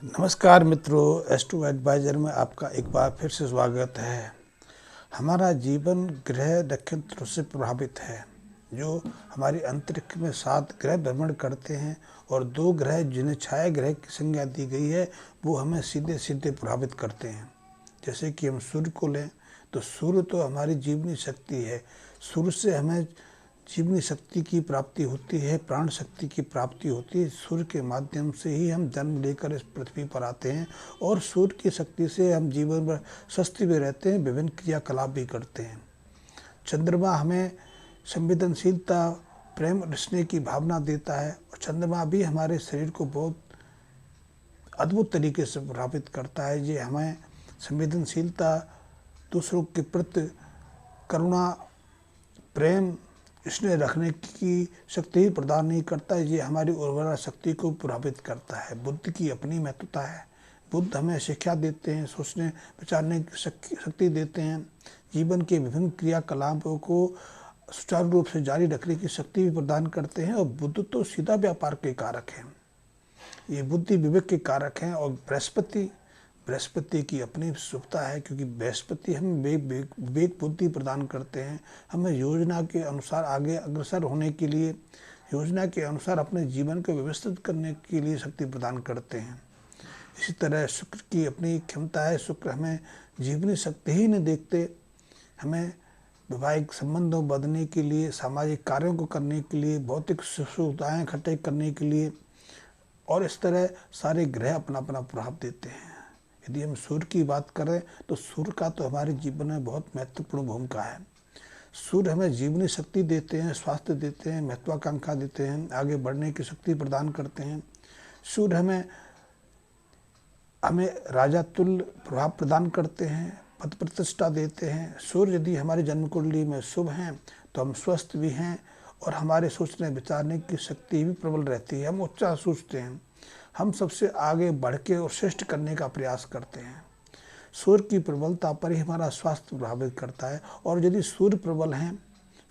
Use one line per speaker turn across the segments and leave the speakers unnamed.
नमस्कार मित्रों, astro adviser में आपका एक बार फिर से स्वागत है। हमारा जीवन ग्रह नक्षत्र से प्रभावित है। जो हमारी अंतरिक्ष में 7 ग्रह भ्रमण करते हैं और 2 ग्रह जिन्हें छाया ग्रह की संज्ञा दी गई है वो हमें सीधे सीधे प्रभावित करते हैं। जैसे कि हम सूर्य को लें तो सूर्य तो हमारी जीवनी शक्ति है। सूर्य से हमें जीवनी शक्ति की प्राप्ति होती है, प्राण शक्ति की प्राप्ति होती है। सूर्य के माध्यम से ही हम जन्म लेकर इस पृथ्वी पर आते हैं और सूर्य की शक्ति से हम जीवन भर स्वस्थ भी रहते हैं, विभिन्न क्रियाकलाप भी करते हैं। चंद्रमा हमें संवेदनशीलता, प्रेम और स्नेह की भावना देता है और चंद्रमा भी हमारे शरीर को बहुत अद्भुत तरीके से प्रभावित करता है। ये हमें संवेदनशीलता, दूसरों के प्रति करुणा, प्रेम, स्नेह रखने की शक्ति ही प्रदान नहीं करता है, ये हमारी उर्वरा शक्ति को प्रभावित करता है। बुद्ध की अपनी महत्वता है। बुद्ध हमें शिक्षा देते हैं, सोचने विचारने की शक्ति देते हैं, जीवन के विभिन्न क्रियाकलापों को सुचारू रूप से जारी रखने की शक्ति भी प्रदान करते हैं। और बुद्ध तो सीधा व्यापार के कारक हैं, ये बुद्धि विवेक के कारक हैं। और बृहस्पति की अपनी शुभता है, क्योंकि बृहस्पति हमें विवेक बुद्धि प्रदान करते हैं। हमें योजना के अनुसार आगे अग्रसर होने के लिए, योजना के अनुसार अपने जीवन को व्यवस्थित करने के लिए शक्ति प्रदान करते हैं। इसी तरह शुक्र की अपनी क्षमता है। शुक्र हमें जीवनी शक्ति ही नहीं देखते, हमें वैवाहिक संबंधों बढ़ने के लिए, सामाजिक कार्यों को करने के लिए, भौतिक सुविधाएँ इकट्ठे करने के लिए, और इस तरह सारे ग्रह अपना अपना प्रभाव देते हैं। यदि हम सूर्य की बात करें तो सूर्य का तो हमारे जीवन में बहुत महत्वपूर्ण भूमिका है। सूर्य हमें जीवनी शक्ति देते हैं, स्वास्थ्य देते हैं, महत्वाकांक्षा देते हैं, आगे बढ़ने की शक्ति प्रदान करते हैं। सूर्य हमें राजा तुल्य प्रभाव प्रदान करते हैं, पद प्रतिष्ठा देते हैं। सूर्य यदि हमारी जन्म कुंडली में शुभ हैं तो हम स्वस्थ भी हैं और हमारे सोचने विचारने की शक्ति भी प्रबल रहती है। हम उच्चा सोचते हैं, हम सबसे आगे बढ़ के और श्रेष्ठ करने का प्रयास करते हैं। सूर्य की प्रबलता पर ही हमारा स्वास्थ्य प्रभावित करता है। और यदि सूर्य प्रबल हैं,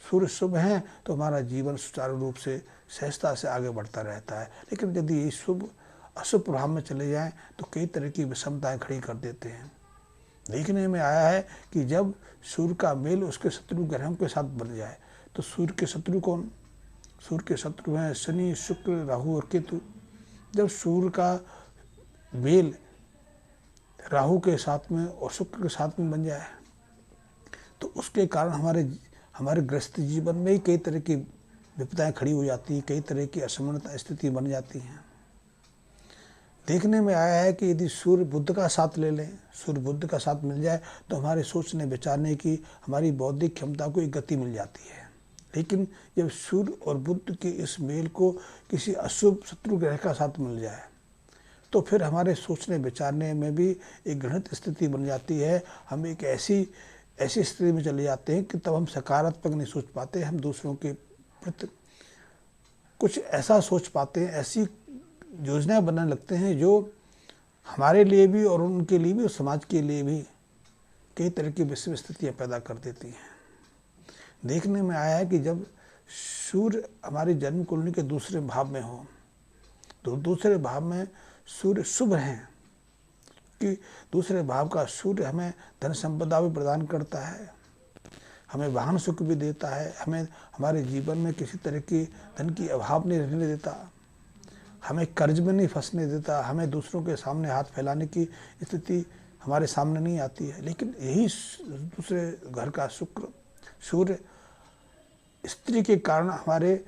सूर्य शुभ हैं, तो हमारा जीवन सुचारू रूप से सहजता से आगे बढ़ता रहता है। लेकिन यदि ये शुभ अशुभ प्रभाव में चले जाएं तो कई तरह की विषमताएं खड़ी कर देते हैं। देखने में आया है कि जब सूर्य का मेल उसके शत्रु ग्रहों के साथ बन जाए तो सूर्य के शत्रु कौन? सूर्य के शत्रु हैं शनि, शुक्र, राहु और केतु। जब सूर्य का मेल राहु के साथ में और शुक्र के साथ में बन जाए तो उसके कारण हमारे गृहस्थ जीवन में ही कई तरह की विपदाएं खड़ी हो जाती हैं, कई तरह की असमानता स्थिति बन जाती हैं। देखने में आया है कि यदि सूर्य बुध का साथ ले लें, सूर्य बुध का साथ मिल जाए तो हमारे सोचने विचारने की, हमारी बौद्धिक क्षमता को एक गति मिल जाती है। लेकिन जब सूर्य और बुध के इस मेल को किसी अशुभ शत्रु ग्रह का साथ मिल जाए तो फिर हमारे सोचने विचारने में भी एक घृणित स्थिति बन जाती है। हम एक ऐसी स्थिति में चले जाते हैं कि तब हम सकारात्मक नहीं सोच पाते, हम दूसरों के प्रति कुछ ऐसा सोच पाते हैं, ऐसी योजनाएं बनाने लगते हैं जो हमारे लिए भी और उनके लिए भी और समाज के लिए भी कई तरह की विषम स्थितियाँ पैदा कर देती हैं। देखने में आया है कि जब सूर्य हमारी जन्म कुंडली के दूसरे भाव में हो तो दूसरे भाव में सूर्य शुभ हैं, कि दूसरे भाव का सूर्य हमें धन संपदा भी प्रदान करता है, हमें वाहन सुख भी देता है, हमें हमारे जीवन में किसी तरह की धन की अभाव नहीं रहने देता, हमें कर्ज में नहीं फंसने देता, हमें दूसरों के सामने हाथ फैलाने की स्थिति हमारे सामने नहीं आती है। लेकिन यही दूसरे घर का सूर्य स्त्री के कारण हमारे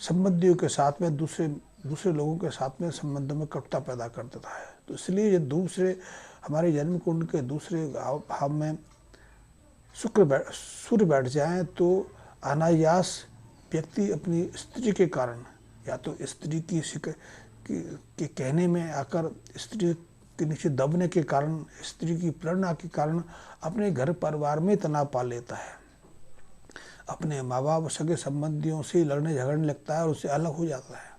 संबंधियों के साथ में दूसरे लोगों के साथ में संबंधों में कटुता पैदा कर देता है। तो इसलिए ये हमारे जन्म कुंड के दूसरे भाव में सूर्य बैठ जाएं तो अनायास व्यक्ति अपनी स्त्री के कारण, या तो स्त्री के कहने में आकर, स्त्री के नीचे दबने के कारण, स्त्री की प्रेरणा के कारण अपने घर परिवार में तनाव पा लेता है, अपने माँ बाप सगे संबंधियों से लड़ने झगड़ने लगता है और उससे अलग हो जाता है।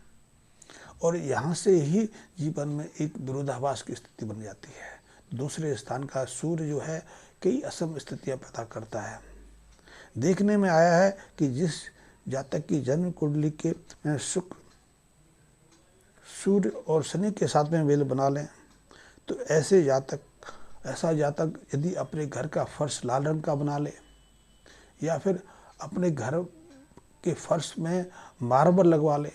और यहाँ से ही जीवन में एक विरोधाभास की स्थिति बन जाती है। दूसरे स्थान का सूर्य जो है कई असम स्थितियाँ पैदा करता है। देखने में आया है कि जिस जातक की जन्म कुंडली के सूर्य और शनि के साथ में मेल बना लें तो ऐसा जातक यदि अपने घर का फर्श लाल रंग का बना ले या फिर अपने घर के फर्श में मार्बल लगवा ले,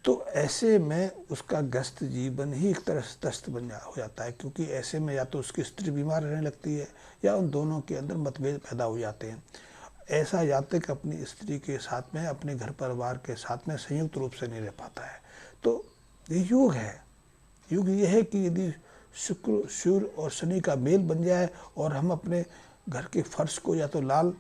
तो ऐसे में उसका ग्रस्त जीवन ही एक तरह से त्रस्त हो जाता है, क्योंकि ऐसे में या तो उसकी स्त्री बीमार रहने लगती है या उन दोनों के अंदर मतभेद पैदा हो जाते हैं। ऐसा जातक अपनी स्त्री के साथ में, अपने घर परिवार के साथ में संयुक्त रूप से नहीं रह पाता है। तो ये योग है। योग ये है कि यदि शुक्र, सूर्य और शनि का मेल बन जाए और हम अपने घर के फर्श को या तो लाल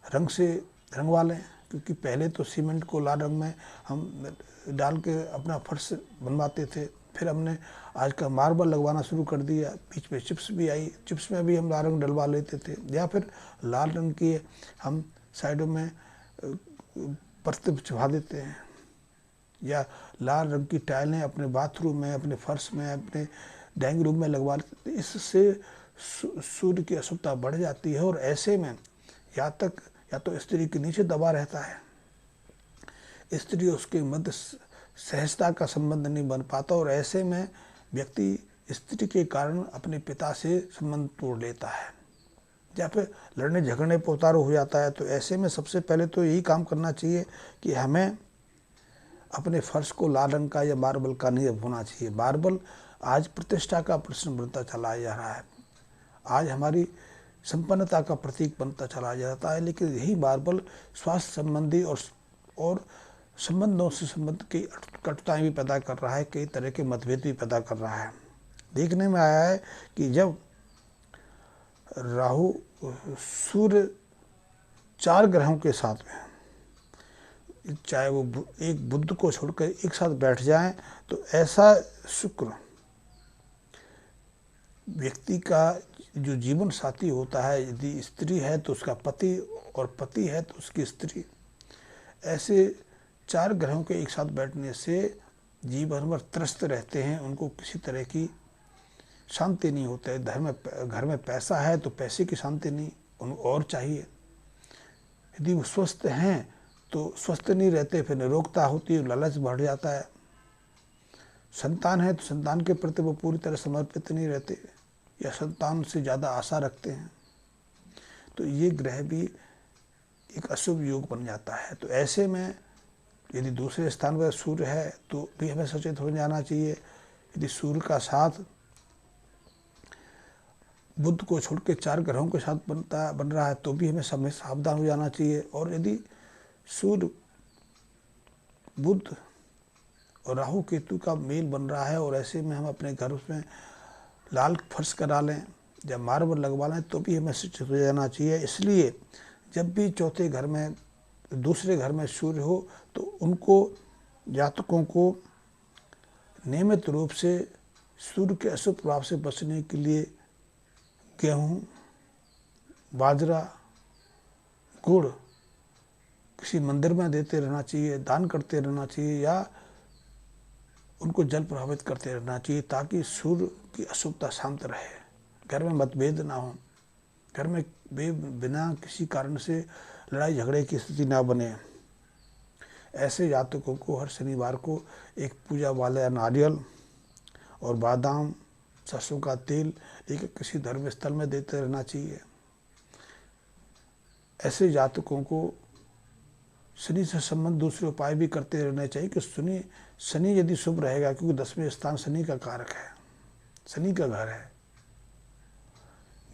रंग से रंगवा लें, क्योंकि पहले तो सीमेंट को लाल रंग में हम डाल के अपना फर्श बनवाते थे, फिर हमने आजकल मार्बल लगवाना शुरू कर दिया, बीच में चिप्स भी आई, चिप्स में भी हम लाल रंग डलवा लेते थे, या फिर लाल रंग की हम साइडों में परत बिछवा देते हैं, या लाल रंग की टाइलें अपने बाथरूम में, अपने फर्श में, अपने डाइनिंग रूम में लगवा लेते। इससे सूर्य की अशुभता बढ़ जाती है और ऐसे में या तो स्त्री के नीचे दबा रहता है, स्त्री उसके मध्य सहजता का संबंध नहीं बन पाता और ऐसे में व्यक्ति स्त्री के कारण अपने पिता से संबंध तोड़ लेता है या फिर लड़ने झगड़ने पर उतारू हो जाता है। तो ऐसे में सबसे पहले तो यही काम करना चाहिए कि हमें अपने फर्श को लाल रंग का या मार्बल का नहीं होना चाहिए। मार्बल आज प्रतिष्ठा का प्रश्न बनता चला जा रहा है, आज हमारी संपन्नता का प्रतीक बनता चला जाता है, लेकिन यही मार्बल स्वास्थ्य संबंधी और संबंधों से संबंध की कटुताएं भी पैदा कर रहा है, कई तरह के मतभेद भी पैदा कर रहा है। देखने में आया है कि जब राहु सूर्य 4 ग्रहों के साथ में, चाहे वो एक बुध को छोड़कर एक साथ बैठ जाएं, तो ऐसा शुक्र व्यक्ति का जो जीवन साथी होता है, यदि स्त्री है तो उसका पति और पति है तो उसकी स्त्री, ऐसे 4 ग्रहों के एक साथ बैठने से जीवन भर त्रस्त रहते हैं, उनको किसी तरह की शांति नहीं होता है। घर में पैसा है तो पैसे की शांति नहीं, उनको और चाहिए। यदि वो स्वस्थ हैं तो स्वस्थ नहीं रहते, फिर निरोगता होती है, लालच बढ़ जाता है। संतान है तो संतान के प्रति वो पूरी तरह समर्पित नहीं रहते या संतान से ज़्यादा आशा रखते हैं, तो ये ग्रह भी एक अशुभ योग बन जाता है। तो ऐसे में यदि दूसरे स्थान पर सूर्य है तो भी हमें सचेत हो जाना चाहिए। यदि सूर्य का साथ बुध को छोड़ के 4 ग्रहों के साथ बन रहा है तो भी हमें समय सावधान हो जाना चाहिए। और यदि सूर्य, बुध और राहु केतु का मेल बन रहा है और ऐसे में हम अपने घर उसमें लाल फर्श करा लें या मार्बल लगवा लें तो भी हमें सचेत हो जाना चाहिए। इसलिए जब भी चौथे घर में, दूसरे घर में सूर्य हो तो उनको, जातकों को नियमित रूप से सूर्य के अशुभ प्रभाव से बचने के लिए गेहूँ, बाजरा, गुड़ किसी मंदिर में देते रहना चाहिए, दान करते रहना चाहिए या उनको जल प्रभावित करते रहना चाहिए, ताकि सूर्य की अशुभता शांत रहे, घर में मतभेद ना हो, घर में बिना किसी कारण से लड़ाई झगड़े की स्थिति ना बने। ऐसे जातकों को हर शनिवार को एक पूजा वाला नारियल और बादाम, सरसों का तेल लेकर किसी धर्म स्थल में देते रहना चाहिए। ऐसे जातकों को शनि से संबंध दूसरे उपाय भी करते रहने चाहिए कि शनि यदि शुभ रहेगा, क्योंकि 10वें स्थान शनि का कारक है, शनि का घर है।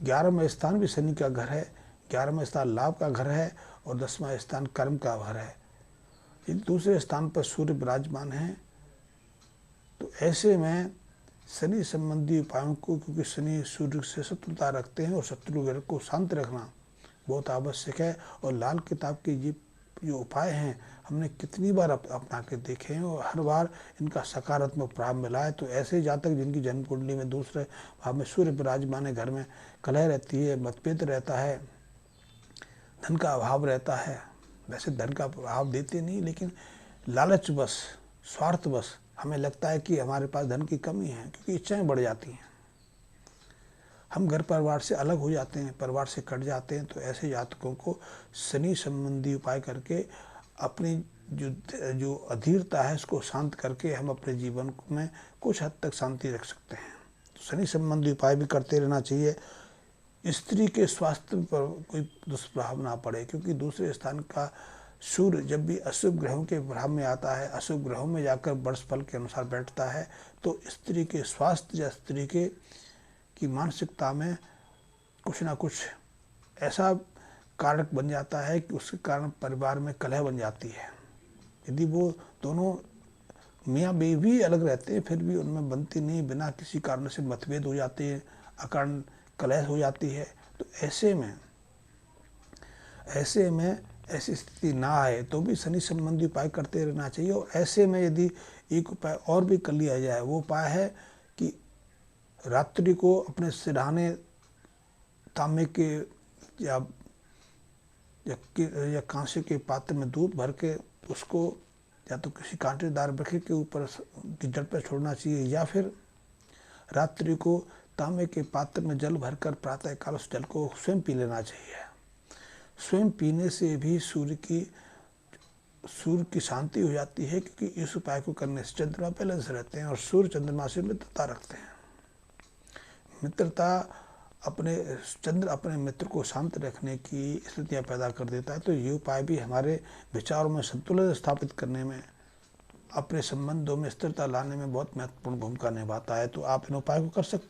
11वां स्थान भी शनि का घर है, 11वां स्थान लाभ का घर है और 10वां स्थान कर्म का घर है। यदि दूसरे स्थान पर सूर्य विराजमान है तो ऐसे में शनि संबंधी उपायों को, क्योंकि शनि सूर्य से शत्रुता रखते हैं और शत्रु ग्रह को शांत रखना बहुत आवश्यक है। और लाल किताब के ये जो उपाय हैं हमने कितनी बार अपना के देखे हैं और हर बार इनका सकारात्मक प्रभाव मिला है। तो ऐसे जातक जिनकी जन्म कुंडली में दूसरे भाव में सूर्य विराजमान है, घर में कलह रहती है, मतभेद रहता है, धन का अभाव रहता है, वैसे धन का अभाव देते नहीं, लेकिन लालचवश, स्वार्थवश हमें लगता है कि हमारे पास धन की कमी है, क्योंकि इच्छाएं बढ़ जाती हैं, हम घर परिवार से अलग हो जाते हैं, परिवार से कट जाते हैं। तो ऐसे जातकों को शनि संबंधी उपाय करके अपनी जो अधीरता है उसको शांत करके हम अपने जीवन में कुछ हद तक शांति रख सकते हैं। तो शनि संबंधी उपाय भी करते रहना चाहिए। स्त्री के स्वास्थ्य पर कोई दुष्प्रभाव ना पड़े, क्योंकि दूसरे स्थान का सूर्य जब भी अशुभ ग्रहों के प्रभाव में आता है, अशुभ ग्रहों में जाकर वर्ष फल के अनुसार बैठता है, तो स्त्री के स्वास्थ्य या स्त्री के की मानसिकता में कुछ ना कुछ ऐसा कारक बन जाता है कि उसके कारण परिवार में कलह बन जाती है। यदि वो दोनों मियाँ बीवी अलग रहते हैं, फिर भी उनमें बनती नहीं, बिना किसी कारण से मतभेद हो जाते हैं, अकारण कलह हो जाती है। तो ऐसे में ऐसी स्थिति ना आए तो भी शनि संबंधी उपाय करते रहना चाहिए। और ऐसे में यदि एक उपाय और भी कर लिया जाए, वो उपाय है कि रात्रि को अपने सिरहाने तांबे के या कांसे के पात्र में दूध भर के उसको या तो किसी कांटेदार वृक्ष के ऊपर की जड़ पर छोड़ना चाहिए, या फिर रात्रि को तांबे के पात्र में जल भरकर प्रातःकाल उस जल को स्वयं पी लेना चाहिए। स्वयं पीने से भी सूर्य की शांति हो जाती है, क्योंकि इस उपाय को करने से चंद्रमा पहले से रहते हैं और सूर्य चंद्रमा से मित्रता रखते हैं। मित्रता चंद्र अपने मित्र को शांत रखने की स्थितियाँ पैदा कर देता है। तो ये उपाय भी हमारे विचारों में संतुलन स्थापित करने में, अपने संबंधों में स्थिरता लाने में बहुत महत्वपूर्ण भूमिका निभाता है। तो आप इन उपायों को कर सकते हैं।